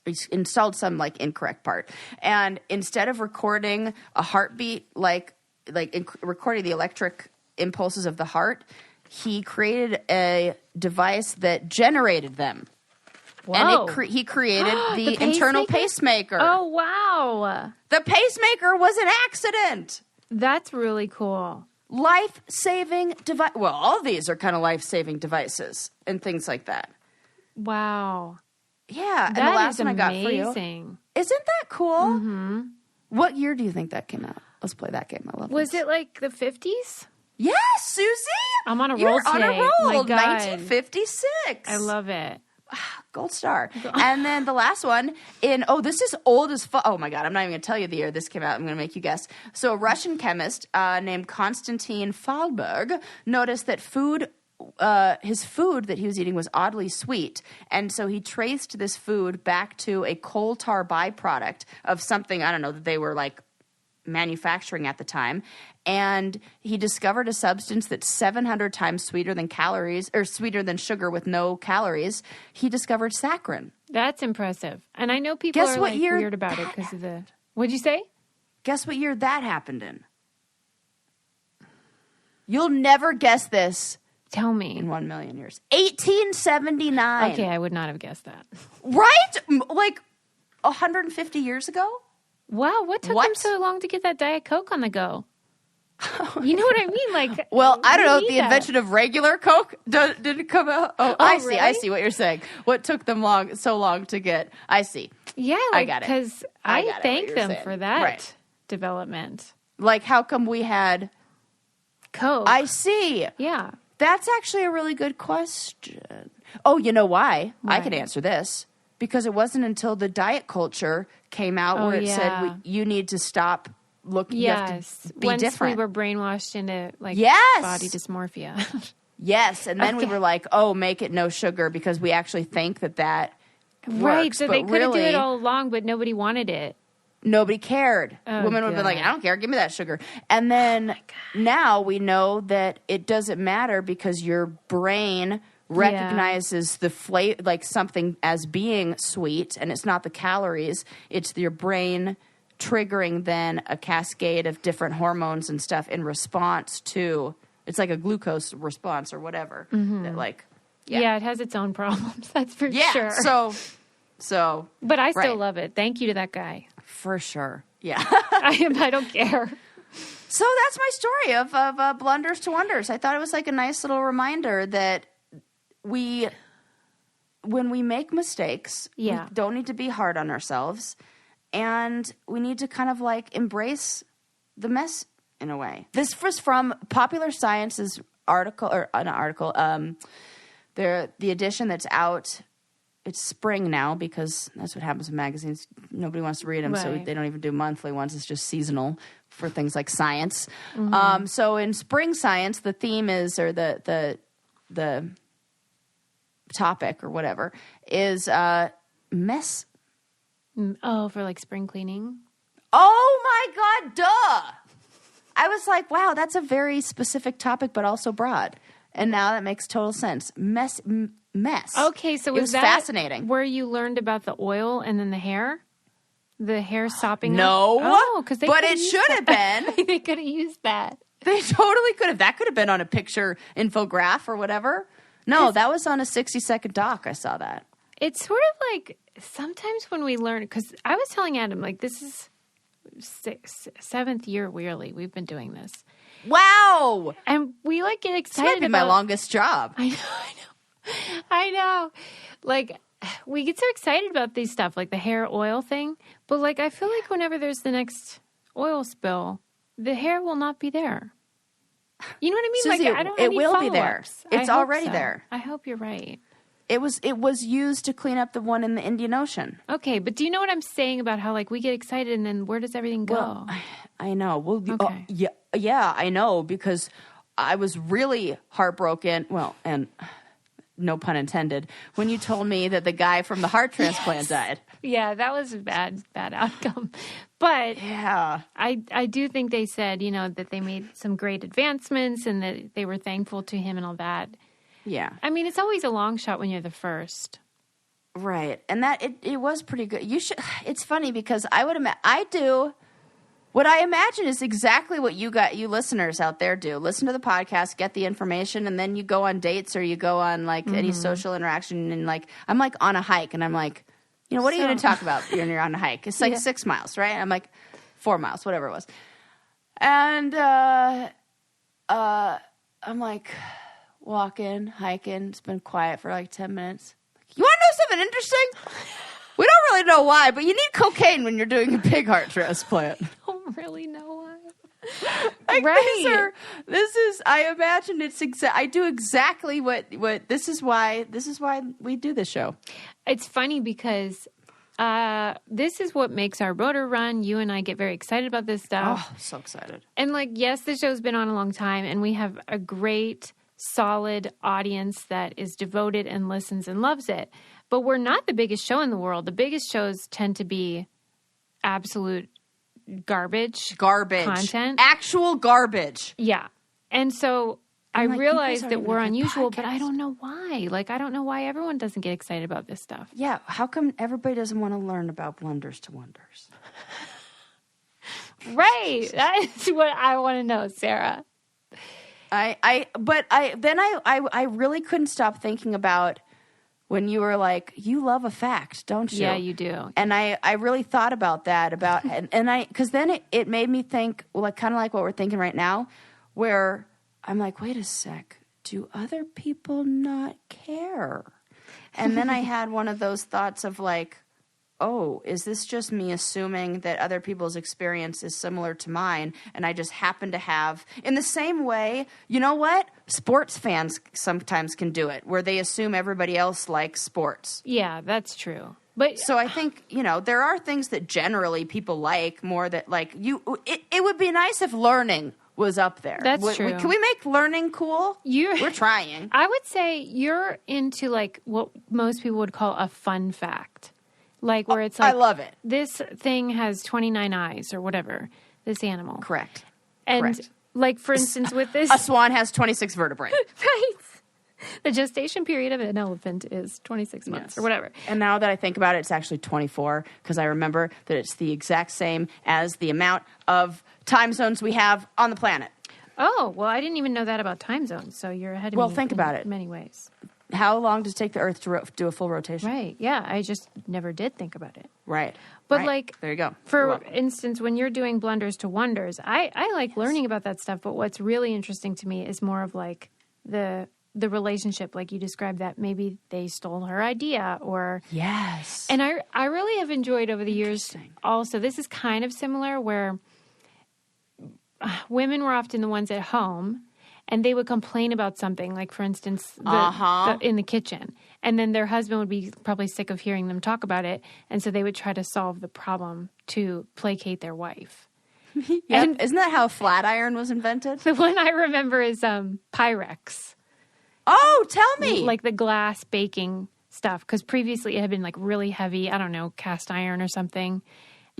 He installed some incorrect part, and instead of recording a heartbeat, recording the electric impulses of the heart, he created a device that generated them. Whoa. And he created the internal pacemaker. Oh, wow. The pacemaker was an accident. That's really cool. Life-saving device. Well, all of these are kind of life-saving devices and things like that. Wow. Yeah, and the last one I got for you. Amazing. Isn't that cool? Mm-hmm. What year do you think that came out? Let's play that game. I love it. Was it the 50s? Yes, Susie. I'm on a roll today. You're on a roll. My God. 1956. I love it. Gold star. And then the last one this is old as fuck. Oh my God, I'm not even going to tell you the year this came out. I'm going to make you guess. So a Russian chemist named Konstantin Fahlberg noticed that food his food that he was eating was oddly sweet. And so he traced this food back to a coal tar byproduct of something, I don't know, that they were like manufacturing at the time. And he discovered a substance that's 700 times sweeter than calories, or sweeter than sugar with no calories. He discovered saccharin. That's impressive. And I know people are like weird about it because of the... What'd you say? Guess what year that happened in? You'll never guess this. Tell me. In 1 million years. 1879. Okay, I would not have guessed that. Right? Like 150 years ago? Wow, what took them so long to get that Diet Coke on the go? You know what I mean? Like, well, I don't know. The invention of regular Coke didn't come out. Oh, I see. Really? I see what you're saying. What took them so long to get? I see. Yeah, like, I got it. Because I thank them for that development. Like, how come we had Coke? I see. Yeah. That's actually a really good question. Oh, you know why? I can answer this. Because it wasn't until the diet culture came out where it said you need to stop looking. You have to be different. We were brainwashed into like body dysmorphia. Yes, and then we were like, oh, make it no sugar because we actually think that works. Right, so they could have done it all along, but nobody wanted it. Nobody cared. Women would have been like, I don't care, give me that sugar. And then now we know that it doesn't matter because your brain recognizes the flavor, like something as being sweet, and it's not the calories. It's your brain triggering then a cascade of different hormones and stuff in response to, it's like a glucose response or whatever. Mm-hmm. That like, it has its own problems. That's for sure. So, but I still love it. Thank you to that guy. For sure. Yeah. I don't care. So that's my story of blunders to wonders. I thought it was like a nice little reminder that when we make mistakes, we don't need to be hard on ourselves, and we need to kind of like embrace the mess in a way. This was from Popular Science's article, or not article, the edition that's out. It's spring now because that's what happens with magazines. Nobody wants to read them, so they don't even do monthly ones. It's just seasonal for things like science. Mm-hmm. So in spring science, the theme is, or the topic or whatever is mess. Oh, for like spring cleaning? Oh my God, duh! I was like, wow, that's a very specific topic, but also broad. And now that makes total sense. Mess. Okay, so was that fascinating. Where you learned about the oil and then the hair? The hair sopping up? No. Oh, because but it should have been. They could have used that. They totally could have. That could have been on a picture infograph or whatever. No, that was on a 60-second doc. I saw that. It's sort of like sometimes when we learn, because I was telling Adam, like, this is 7th year really we've been doing this. Wow. And we like get excited. This might be my longest job. I know. Like, we get so excited about these stuff, like the hair oil thing. But, like, I feel like whenever there's the next oil spill, the hair will not be there. You know what I mean? Susie, like, I don't. It will be there. It's already there. I hope you're right. It was used to clean up the one in the Indian Ocean. Okay, but do you know what I'm saying about how like we get excited and then where does everything go? Well, I know. Well, okay. Yeah, I know because I was really heartbroken. Well, and no pun intended, when you told me that the guy from the heart transplant died. Yeah, that was a bad outcome. But yeah, I do think they said, you know, that they made some great advancements and that they were thankful to him and all that. Yeah. I mean, it's always a long shot when you're the first. Right. And that it was pretty good. It's funny because what I imagine is exactly what you listeners out there do. Listen to the podcast, get the information, and then you go on dates or you go on like any social interaction, and like I'm like on a hike and I'm like, you know, what are you going to talk about when you're on a hike? It's like 6 miles, right? I'm like 4 miles, whatever it was. And I'm like walking, hiking. It's been quiet for like 10 minutes. You want to know something interesting? We don't really know why, but you need cocaine when you're doing a pig heart transplant. I don't really know why. Like, right. I imagine I do exactly what this is why we do this show. It's funny because this is what makes our rotor run. You and I get very excited about this stuff. Oh, so excited. And like, yes, the show's been on a long time and we have a great solid audience that is devoted and listens and loves it. But we're not the biggest show in the world. The biggest shows tend to be absolute garbage content. Actual garbage. Yeah. And so I realized that we're unusual, but I don't know why. Like, I don't know why everyone doesn't get excited about this stuff. Yeah. How come everybody doesn't want to learn about Blunders to Wonders? Right. That is what I want to know, Sarah. I really couldn't stop thinking about when you were like, you love a fact, don't you? Yeah, you do. And I really thought about that, because then it made me think, well, like, kind of like what we're thinking right now, where I'm like, wait a sec, do other people not care? And then I had one of those thoughts of like, oh, is this just me assuming that other people's experience is similar to mine, and I just happen to have, in the same way, you know what? Sports fans sometimes can do it, where they assume everybody else likes sports. Yeah, that's true. But so I think, there are things that generally people like more that, like, it would be nice if learning was up there. That's true. Can we make learning cool? We're trying. I would say you're into, like, what most people would call a fun fact. Like, where it's like, I love it. This thing has 29 eyes or whatever, this animal. Correct. And, Correct. like, for instance, with this... A swan has 26 vertebrae. Right. The gestation period of an elephant is 26 months or whatever. And now that I think about it, it's actually 24, because I remember that it's the exact same as the amount of time zones we have on the planet. Oh, well, I didn't even know that about time zones, so you're ahead of me. Well, think about it. In many ways. How long does it take the Earth to do a full rotation? Right, yeah. I just never did think about it. Right. But, right. like, there you go. For instance, when you're doing Blunders to Wonders, I like learning about that stuff, but what's really interesting to me is more of, like, the relationship, like you described, that maybe they stole her idea or... Yes. And I really have enjoyed over the years also, this is kind of similar, where women were often the ones at home and they would complain about something, like, for instance, in the kitchen. And then their husband would be probably sick of hearing them talk about it. And so they would try to solve the problem to placate their wife. Yep. And isn't that how flat iron was invented? The one I remember is Pyrex. Oh, tell me. Like the glass baking stuff. Because previously it had been, like, really heavy, I don't know, cast iron or something.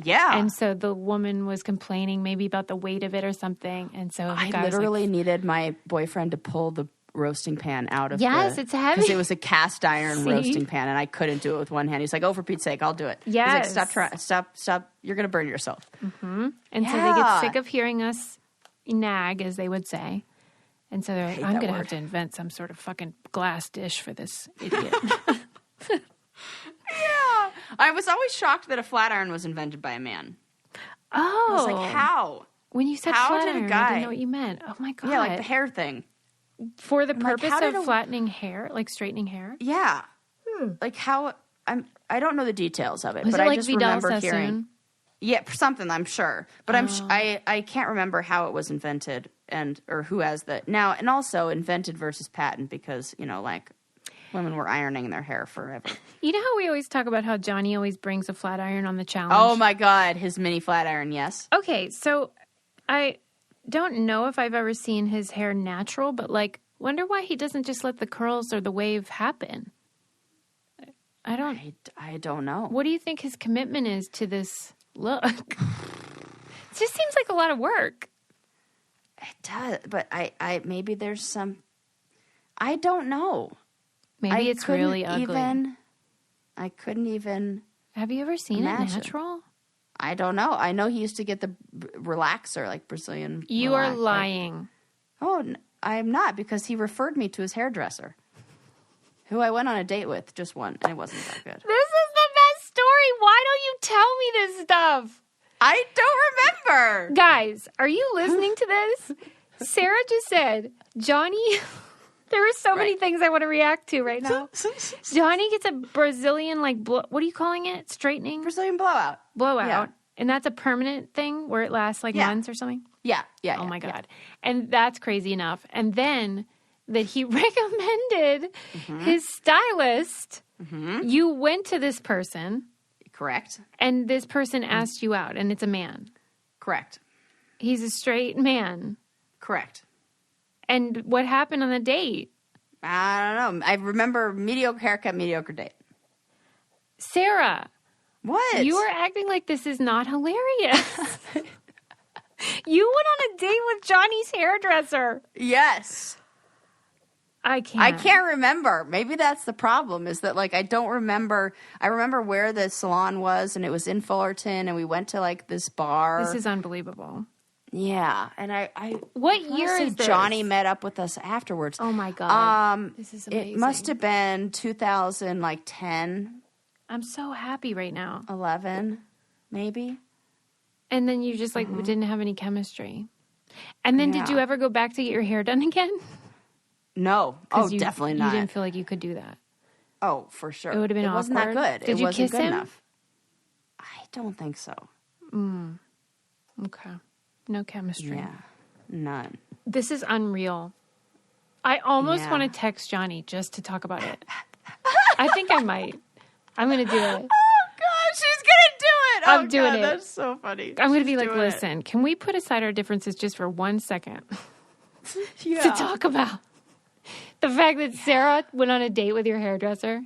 Yeah. And so the woman was complaining maybe about the weight of it or something. And so I literally needed my boyfriend to pull the roasting pan out of it's heavy. Because it was a cast iron roasting pan, and I couldn't do it with one hand. He's like, oh, for Pete's sake, I'll do it. Yes. He's like, stop. You're going to burn yourself. Mm-hmm. And so they get sick of hearing us nag, as they would say. And so they're like, I'm going to have to invent some sort of fucking glass dish for this idiot. Yeah. I was always shocked that a flat iron was invented by a man. Oh. I was like, how? When you said flat iron, I didn't know what you meant. Oh, my God. Yeah, like the hair thing. For the purpose of flattening hair, like straightening hair? Yeah. Like how... I don't know the details of it, was but it I like just Vidal remember Sassoon? hearing... Yeah, something, I'm sure. But I can't remember how it was invented or who has the... Now, and also invented versus patent because, like... Women were ironing their hair forever. You know how we always talk about how Johnny always brings a flat iron on the challenge? Oh, my God. His mini flat iron, yes. Okay, so I don't know if I've ever seen his hair natural, but, like, wonder why he doesn't just let the curls or the wave happen. I don't know. What do you think his commitment is to this look? It just seems like a lot of work. It does, but I maybe there's some... I don't know. Maybe it's really ugly. I couldn't even. Have you ever seen it natural? I don't know. I know he used to get the relaxer, like Brazilian. You are lying. I'm not, because he referred me to his hairdresser, who I went on a date with, just one, and it wasn't that good. This is the best story. Why don't you tell me this stuff? I don't remember. Guys, are you listening to this? Sarah just said, Johnny... There are so many things I want to react to right now. Johnny gets a Brazilian, like, what are you calling it? Straightening? Brazilian blowout. Yeah. And that's a permanent thing where it lasts, like, months or something? Yeah. Oh, my God. And that's crazy enough. And then that he recommended his stylist. Mm-hmm. You went to this person. Correct. And this person asked you out, and it's a man. Correct. He's a straight man. Correct. And what happened on the date? I don't know. I remember mediocre haircut, mediocre date. Sarah. What? You are acting like this is not hilarious. You went on a date with Johnny's hairdresser. Yes. I can't. I can't remember. Maybe that's the problem, is that, like, I don't remember. I remember where the salon was, and it was in Fullerton, and we went to, like, this bar. This is unbelievable. Yeah. And I what year is this? Johnny met up with us afterwards. Oh, my God. This is amazing. It must have been 2010. I'm so happy right now. 11, maybe. And then you just, like, didn't have any chemistry. And then did you ever go back to get your hair done again? No. Oh, definitely not. You didn't feel like you could do that. Oh, for sure. It would have been awkward. It wasn't that good. Did you wasn't kiss good him? enough. I don't think so. Okay. No chemistry. Yeah. None. This is unreal. I almost want to text Johnny just to talk about it. I think I might. I'm going to do it. Oh, God. She's going to do it. I'm doing it. That's so funny. I'm going to be like, listen, can we put aside our differences just for 1 second to talk about the fact that Sarah went on a date with your hairdresser?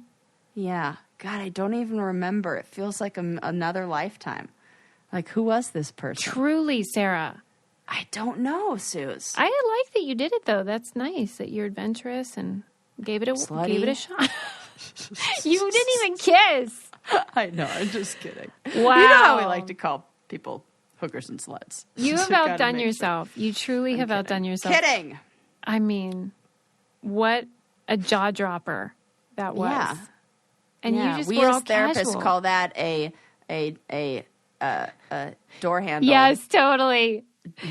Yeah. God, I don't even remember. It feels like another lifetime. Like, who was this person? Truly, Sarah. I don't know, Suze. I like that you did it, though. That's nice that you're adventurous and gave it a shot. You didn't even kiss. I know. I'm just kidding. Wow. You know how we like to call people hookers and sluts. You have outdone yourself. Sure. You truly have outdone yourself. Kidding. I mean, what a jaw dropper that was. Yeah. And you just we were as all therapists casual. call that a door handle. Yes, totally.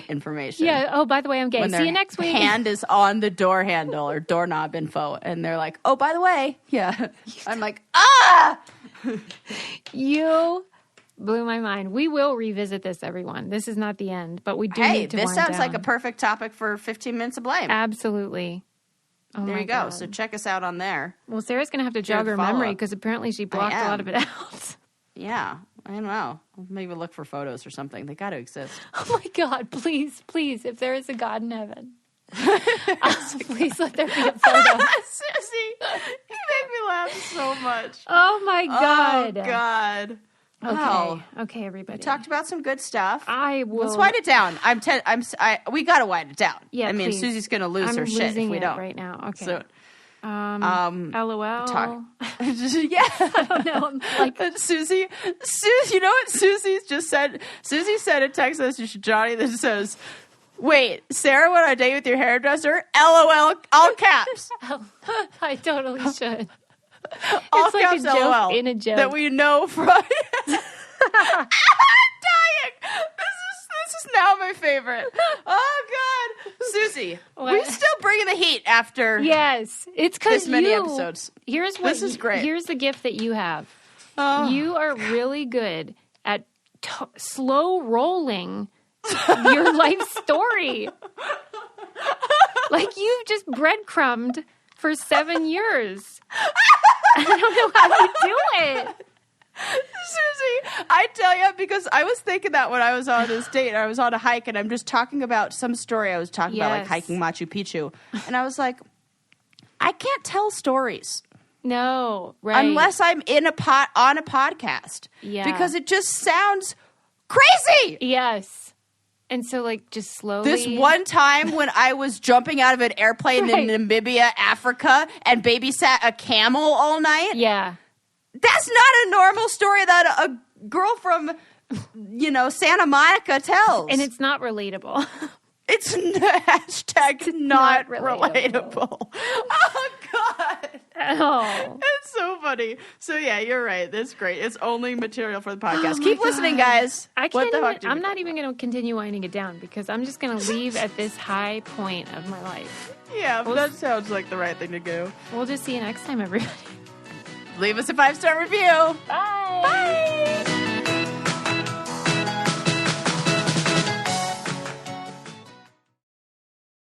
Information. Yeah. Oh, by the way, I'm gay. When See you next week. Hand is on the door handle or doorknob info, and they're like, "Oh, by the way, yeah." I'm like, "Ah!" You blew my mind. We will revisit this, everyone. This is not the end, but we do need to this wind sounds down. like a perfect topic for 15 minutes of blame. Absolutely. Oh there my you go. God. So check us out on there. Well, Sarah's going to have to jog her memory because apparently she blocked a lot of it out. Yeah. I don't know. Maybe look for photos or something. They got to exist. Oh my God. Please, please, if there is a God in heaven, please let there be a photo. Susie, you make me laugh so much. Oh my God. Oh God. Okay. Wow. Okay, everybody. We talked about some good stuff. I will. Let's wind it down. We got to wind it down. Yeah, I mean, please. Susie's going to lose her shit if we don't. right now. Okay. So, LOL. talk. Yeah. I don't know. Like Susie, you know what Susie's just said? Susie said a text message to Johnny that says, "Wait, Sarah went on a date with your hairdresser? LOL, all caps." I totally should. All it's like caps, a joke LOL. in a joke. That we know from... I'm dying. This is now my favorite. Oh, God. Susie, we're still bringing the heat after yes, it's because this many episodes. This is great. Here's the gift that you have. You are really good at slow rolling your life story. Like you've just breadcrumbed for 7 years. I don't know how you do it. Susie, I tell you, because I was thinking that when I was on this date, I was on a hike, and I'm just talking about some story I was talking about, like hiking Machu Picchu. And I was like, I can't tell stories. No, right. Unless I'm on a podcast. Yeah. Because it just sounds crazy. Yes. And so, like, just slowly. This one time when I was jumping out of an airplane in Namibia, Africa, and babysat a camel all night. Yeah. That's not a normal story that a girl from, Santa Monica tells. And it's not relatable. It's hashtag not relatable. Oh, God. Oh. It's so funny. So, yeah, you're right. That's great. It's only material for the podcast. Keep listening, guys. I'm not even going to continue winding it down because I'm just going to leave at this high point of my life. Yeah, that sounds like the right thing to do. We'll just see you next time, everybody. Leave us a 5-star review. Bye. Bye.